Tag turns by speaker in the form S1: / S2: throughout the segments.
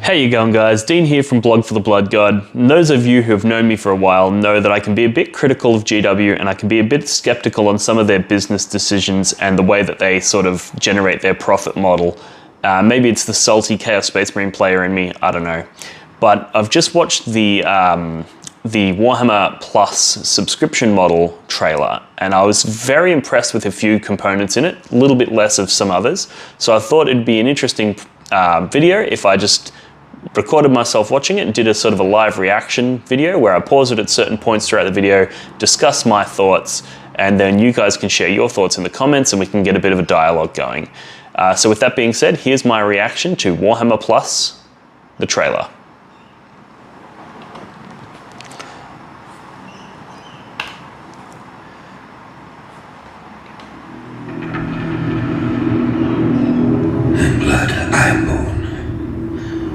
S1: How you going, guys? Dean here from Blog for the Blood God. And those of you who have known me for a while know that I can be a bit critical of GW and I can be a bit skeptical on some of their business decisions and the way that they sort of generate their profit model. Maybe it's the salty Chaos Space Marine player in me, I don't know. But I've just watched the Warhammer Plus subscription model trailer, and I was very impressed with a few components in it, a little bit less of some others. So I thought it'd be an interesting video if I just recorded myself watching it and did a sort of a live reaction video where I pause it at certain points throughout the video, discuss my thoughts, and then you guys can share your thoughts in the comments and we can get a bit of a dialogue going. So with that being said, here's my reaction to Warhammer Plus, the trailer.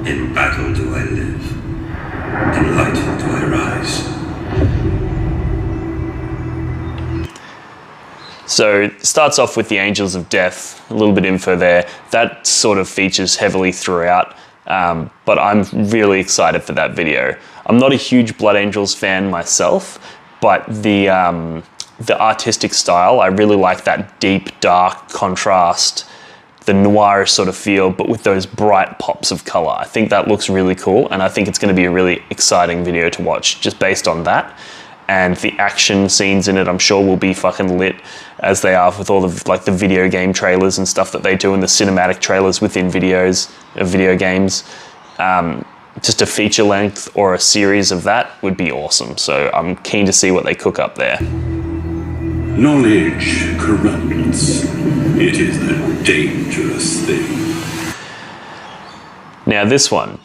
S2: In battle do I live, in light do I rise.
S1: So it starts off with the Angels of Death, a little bit info there. That sort of features heavily throughout, but I'm really excited for that video. I'm not a huge Blood Angels fan myself, but the artistic style, I really like that deep, dark contrast, the noir sort of feel, but with those bright pops of color. I think that looks really cool, and I think it's going to be a really exciting video to watch just based on that. And the action scenes in it, I'm sure, will be fucking lit, as they are with all the like the video game trailers and stuff that they do, and the cinematic trailers within videos of video games. Just a feature length or a series of that would be awesome. So I'm keen to see what they cook up there.
S2: Knowledge corrupts. It is a dangerous thing.
S1: Now this one,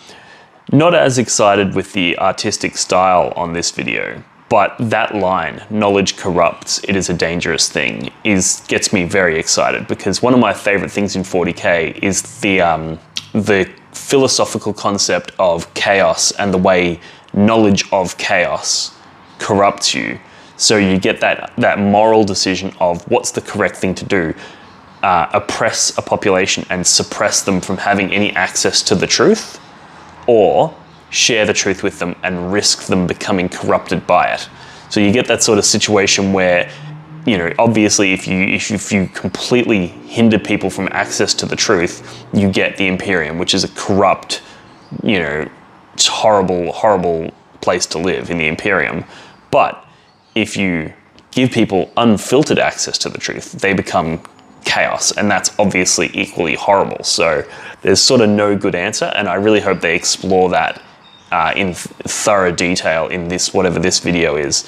S1: not as excited with the artistic style on this video, but that line, knowledge corrupts, it is a dangerous thing, gets me very excited, because one of my favorite things in 40k is the philosophical concept of chaos and the way knowledge of chaos corrupts you. So you get that moral decision of what's the correct thing to do. Oppress a population and suppress them from having any access to the truth, or share the truth with them and risk them becoming corrupted by it. So you get that sort of situation where, you know, obviously if you completely hinder people from access to the truth, you get the Imperium, which is a corrupt, you know, horrible place to live in the Imperium. But if you give people unfiltered access to the truth, they become chaos, and that's obviously equally horrible. So there's sort of no good answer, and I really hope they explore that in thorough detail in this, whatever this video is.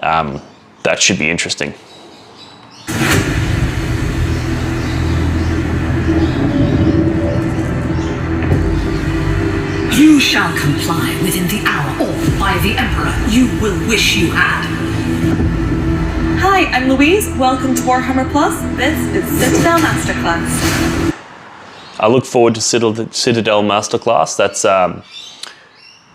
S1: That should be interesting.
S3: You shall comply within the hour, or by the Emperor you will wish you had.
S4: Hi, I'm Louise. Welcome to Warhammer Plus. This is Citadel Masterclass.
S1: I look forward to Citadel Masterclass. That's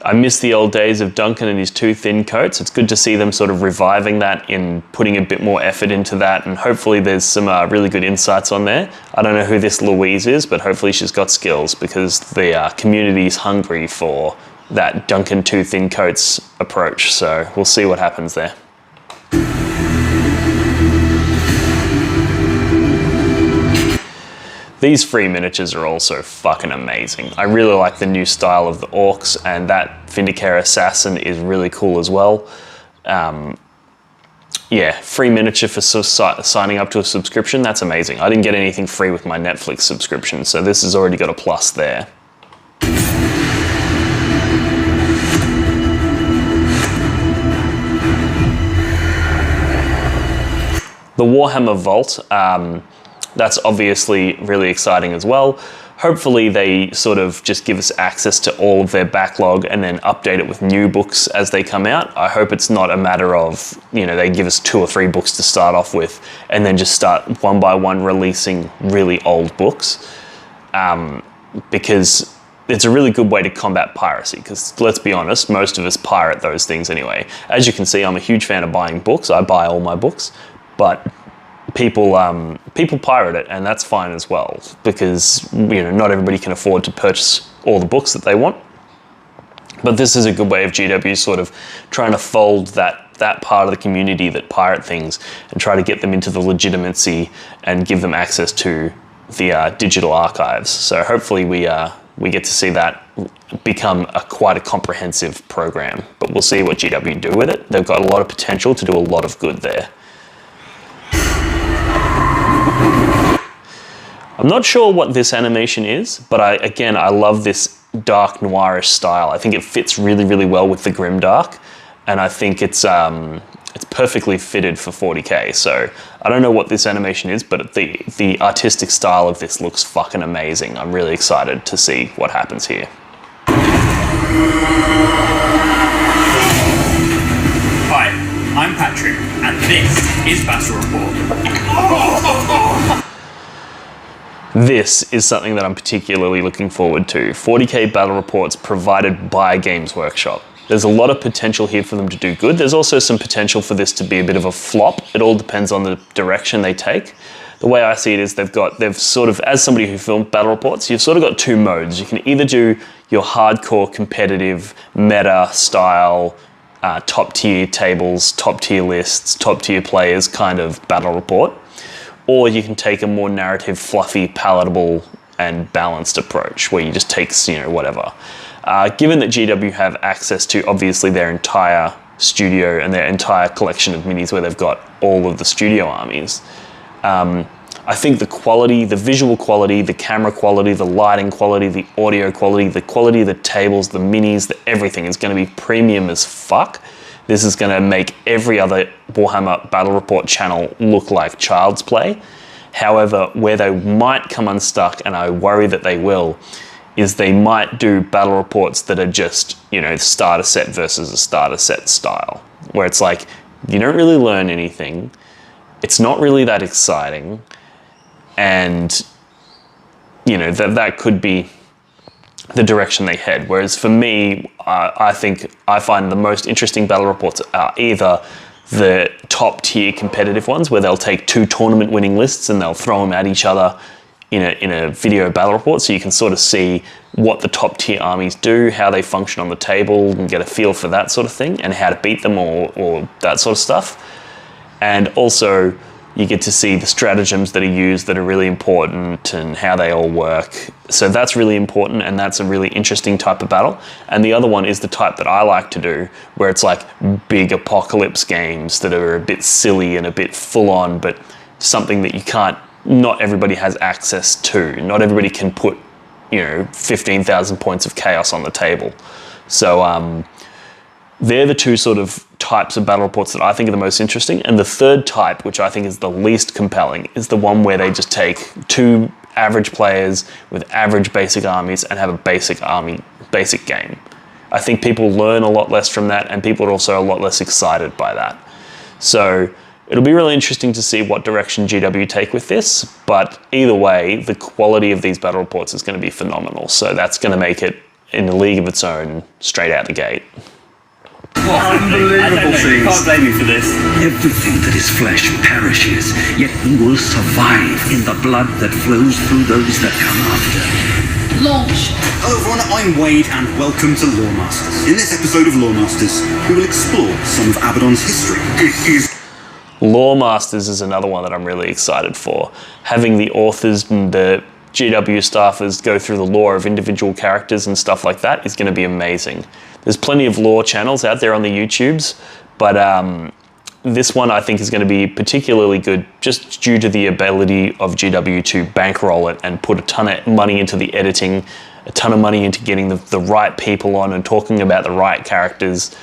S1: I miss the old days of Duncan and his two thin coats. It's good to see them sort of reviving that, in putting a bit more effort into that, and hopefully there's some really good insights on there. I don't know who this Louise is, but hopefully she's got skills, because the community's hungry for that Duncan two thin coats approach. So we'll see what happens there. These free miniatures are also fucking amazing. I really like the new style of the orcs, and that Vindicare Assassin is really cool as well. Yeah, free miniature for signing up to a subscription, that's amazing. I didn't get anything free with my Netflix subscription, so this has already got a plus there. The Warhammer Vault, that's obviously really exciting as well. Hopefully they sort of just give us access to all of their backlog and then update it with new books as they come out. I hope it's not a matter of, you know, they give us 2 or 3 books to start off with and then just start one by one releasing really old books, because it's a really good way to combat piracy, because let's be honest, most of us pirate those things anyway. As you can see, I'm a huge fan of buying books. I buy all my books, but people pirate it, and that's fine as well, because not everybody can afford to purchase all the books that they want. But this is a good way of GW sort of trying to fold that part of the community that pirate things and try to get them into the legitimacy and give them access to the digital archives. So hopefully we get to see that become quite a comprehensive program. But we'll see what GW do with it. They've got a lot of potential to do a lot of good there. I'm not sure what this animation is, but I love this dark noirish style. I think it fits really, really well with the grimdark, and I think it's perfectly fitted for 40k. So I don't know what this animation is, but the artistic style of this looks fucking amazing. I'm really excited to see what happens here.
S5: Hi, I'm Patrick, and this is Battle Report.
S1: This is something that I'm particularly looking forward to. 40k battle reports provided by Games Workshop. There's a lot of potential here for them to do good. There's also some potential for this to be a bit of a flop. It all depends on the direction they take. The way I see it is they've sort of, as somebody who filmed battle reports, you've sort of got two modes. You can either do your hardcore competitive meta style, top tier tables, top tier lists, top tier players kind of battle report, or you can take a more narrative, fluffy, palatable, and balanced approach where you just take, whatever. Given that GW have access to obviously their entire studio and their entire collection of minis where they've got all of the studio armies, I think the quality, the visual quality, the camera quality, the lighting quality, the audio quality, the quality of the tables, the minis, everything is going to be premium as fuck. This is going to make every other Warhammer Battle Report channel look like child's play. However, where they might come unstuck, and I worry that they will, is they might do battle reports that are just, starter set versus a starter set style, where it's like, you don't really learn anything, it's not really that exciting, and, that could be the direction they head. Whereas for me, I think I find the most interesting battle reports are either the top tier competitive ones where they'll take 2 tournament winning lists and they'll throw them at each other in a video battle report, so you can sort of see what the top tier armies do, how they function on the table, and get a feel for that sort of thing, and how to beat them or that sort of stuff. And also you get to see the stratagems that are used that are really important and how they all work. So that's really important, and that's a really interesting type of battle. And the other one is the type that I like to do, where it's like big apocalypse games that are a bit silly and a bit full on, but something that not everybody has access to. Not everybody can put, 15,000 points of chaos on the table. So they're the two sort of types of battle reports that I think are the most interesting. And the third type, which I think is the least compelling, is the one where they just take 2 average players with average basic armies and have a basic game. I think people learn a lot less from that, and people are also a lot less excited by that. So it'll be really interesting to see what direction GW take with this, but either way, the quality of these battle reports is going to be phenomenal. So that's going to make it in a league of its own straight out the gate.
S2: Unbelievable things.
S5: You can't blame me for this.
S2: Everything that is flesh perishes, yet we will survive in the blood that flows through those that come after.
S3: Launch.
S5: Hello everyone, I'm Wade and welcome to Lore Masters. In this episode of Lore Masters, we will explore some of Abaddon's history. It is
S1: Lore Masters is another one that I'm really excited for. Having the authors and the GW staffers go through the lore of individual characters and stuff like that is going to be amazing. There's plenty of lore channels out there on the YouTubes, but this one I think is going to be particularly good just due to the ability of GW to bankroll it and put a ton of money into the editing, a ton of money into getting the right people on and talking about the right characters.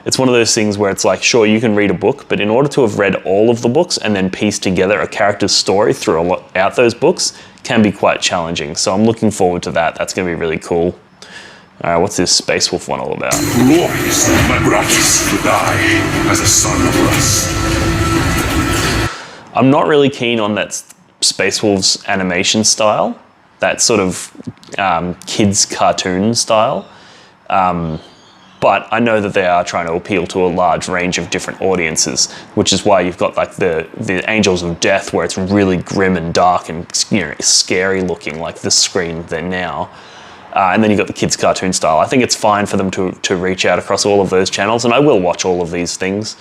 S1: It's one of those things where it's like, sure, you can read a book, but in order to have read all of the books and then piece together a character's story throughout those books can be quite challenging. So I'm looking forward to that. That's going to be really cool. All right, what's this Space Wolf one all about?
S2: glorious that my brothers would die as a son of us.
S1: I'm not really keen on that Space Wolves animation style, that sort of kids cartoon style. But I know that they are trying to appeal to a large range of different audiences, which is why you've got like the Angels of Death, where it's really grim and dark and, you know, scary looking, like the screen they're now. And then you've got the kids' cartoon style. I think it's fine for them to reach out across all of those channels, and I will watch all of these things.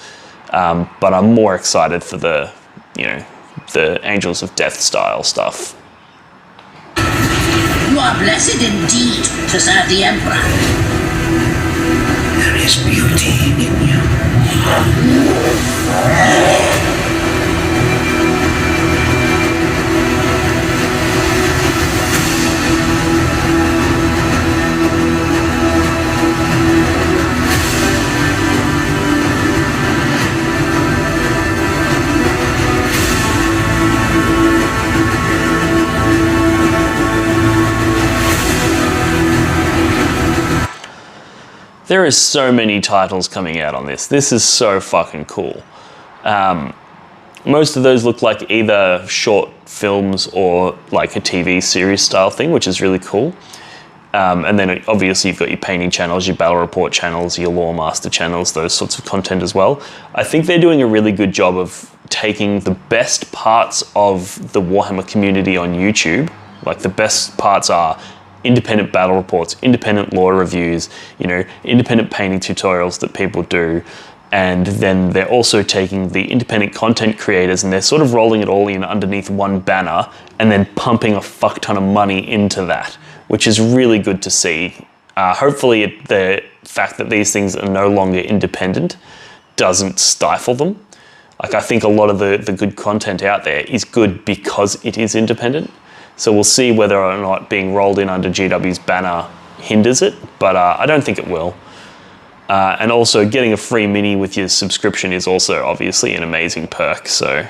S1: But I'm more excited for the, you know, the Angels of Death style stuff.
S6: You are blessed indeed to serve the Emperor.
S2: There is beauty in you.
S1: There is so many titles coming out on this. This is so fucking cool. Most of those look like either short films or like a TV series style thing, which is really cool. And then obviously you've got your painting channels, your battle report channels, your lore master channels, those sorts of content as well. I think they're doing a really good job of taking the best parts of the Warhammer community on YouTube. Like the best parts are independent battle reports, independent lore reviews, you know, independent painting tutorials that people do. And then they're also taking the independent content creators and they're sort of rolling it all in underneath one banner and then pumping a fuck ton of money into that, which is really good to see. Hopefully the fact that these things are no longer independent doesn't stifle them. Like, I think a lot of the good content out there is good because it is independent. So we'll see whether or not being rolled in under GW's banner hinders it, but I don't think it will. And also getting a free mini with your subscription is also obviously an amazing perk. So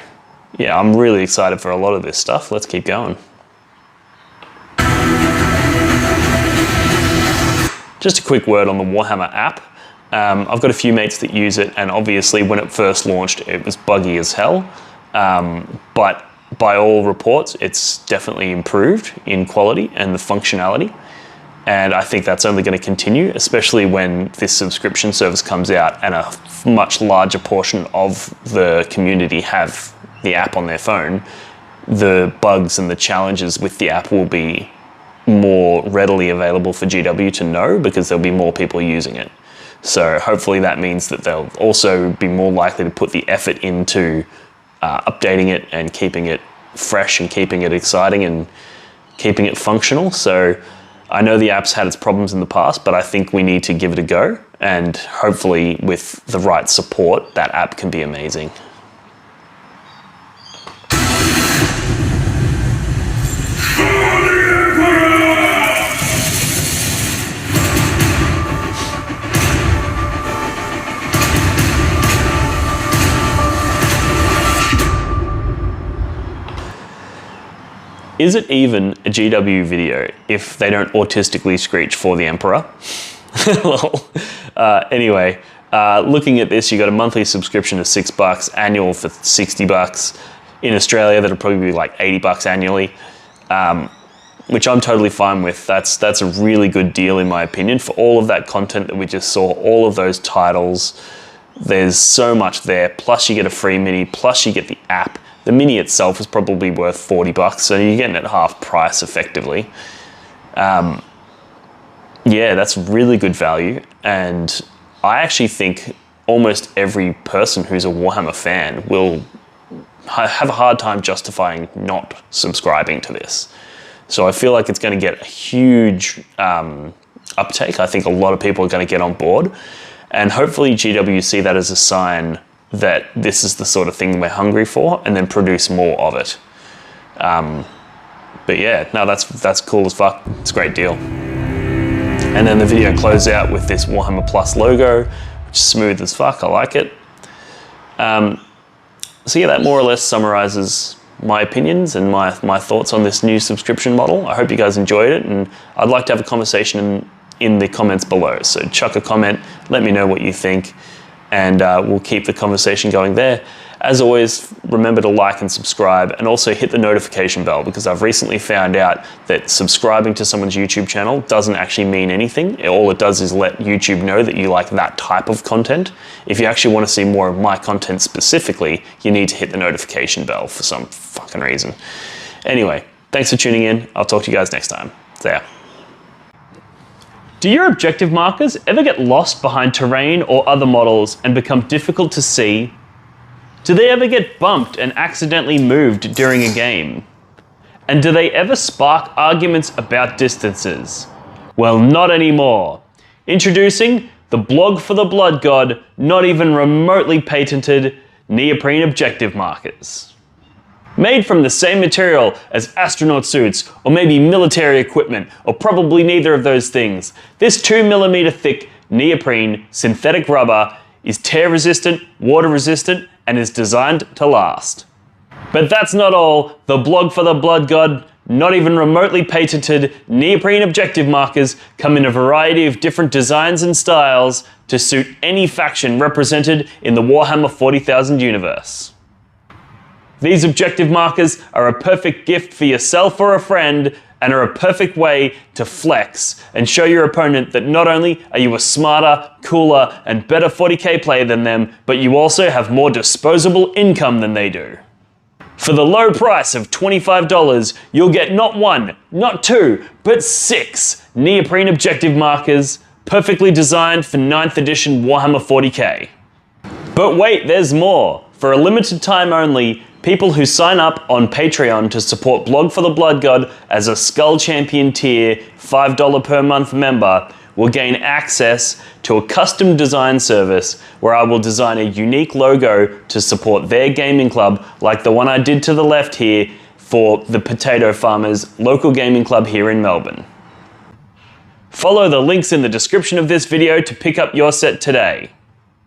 S1: yeah, I'm really excited for a lot of this stuff. Let's keep going. Just a quick word on the Warhammer app. I've got a few mates that use it, and obviously when it first launched, it was buggy as hell. But by all reports, it's definitely improved in quality and the functionality. And I think that's only going to continue, especially when this subscription service comes out and a much larger portion of the community have the app on their phone. The bugs and the challenges with the app will be more readily available for GW to know because there'll be more people using it. So hopefully that means that they'll also be more likely to put the effort into updating it and keeping it fresh and keeping it exciting and keeping it functional. So I know the app's had its problems in the past, but I think we need to give it a go, and hopefully with the right support, that app can be amazing. Is it even a GW video if they don't autistically screech for the Emperor? Anyway, looking at this, you got a monthly subscription of $6, annual for $60. In Australia, that'll probably be like $80 annually, which I'm totally fine with. That's a really good deal in my opinion for all of that content that we just saw, all of those titles. There's so much there, plus you get a free mini, plus you get the app. The mini itself is probably worth $40, so you're getting it at half price effectively. Yeah, that's really good value, and I actually think almost every person who's a Warhammer fan will have a hard time justifying not subscribing to this. So I feel like it's going to get a huge uptake. I think a lot of people are going to get on board, and hopefully GW see that as a sign that this is the sort of thing we're hungry for, and then produce more of it. But yeah, no, that's cool as fuck. It's a great deal. And then the video closes out with this Warhammer Plus logo, which is smooth as fuck. I like it. So yeah, that more or less summarizes my opinions and my thoughts on this new subscription model. I hope you guys enjoyed it, and I'd like to have a conversation in the comments below. So chuck a comment, let me know what you think. and we'll keep the conversation going there. As always, remember to like and subscribe, and also hit the notification bell, because I've recently found out that subscribing to someone's YouTube channel doesn't actually mean anything. All it does is let YouTube know that you like that type of content. If you actually want to see more of my content specifically, you need to hit the notification bell for some fucking reason. Anyway, thanks for tuning in. I'll talk to you guys next time. See ya. Do your objective markers ever get lost behind terrain or other models and become difficult to see? Do they ever get bumped and accidentally moved during a game? And do they ever spark arguments about distances? Well, not anymore. Introducing the blog for the blood god, not even remotely patented neoprene objective markers. Made from the same material as astronaut suits, or maybe military equipment, or probably neither of those things, this 2mm thick neoprene synthetic rubber is tear resistant, water resistant, and is designed to last. But that's not all. The blog for the blood god, not even remotely patented neoprene objective markers come in a variety of different designs and styles to suit any faction represented in the Warhammer 40,000 universe. These objective markers are a perfect gift for yourself or a friend, and are a perfect way to flex and show your opponent that not only are you a smarter, cooler, and better 40k player than them, but you also have more disposable income than they do. For the low price of $25, you'll get not one, not two, but 6 neoprene objective markers, perfectly designed for 9th edition Warhammer 40k. But wait, there's more. For a limited time only, people who sign up on Patreon to support Blog for the Blood God as a Skull Champion tier $5 per month member will gain access to a custom design service where I will design a unique logo to support their gaming club, like the one I did to the left here for the Potato Farmers local gaming club here in Melbourne. Follow the links in the description of this video to pick up your set today.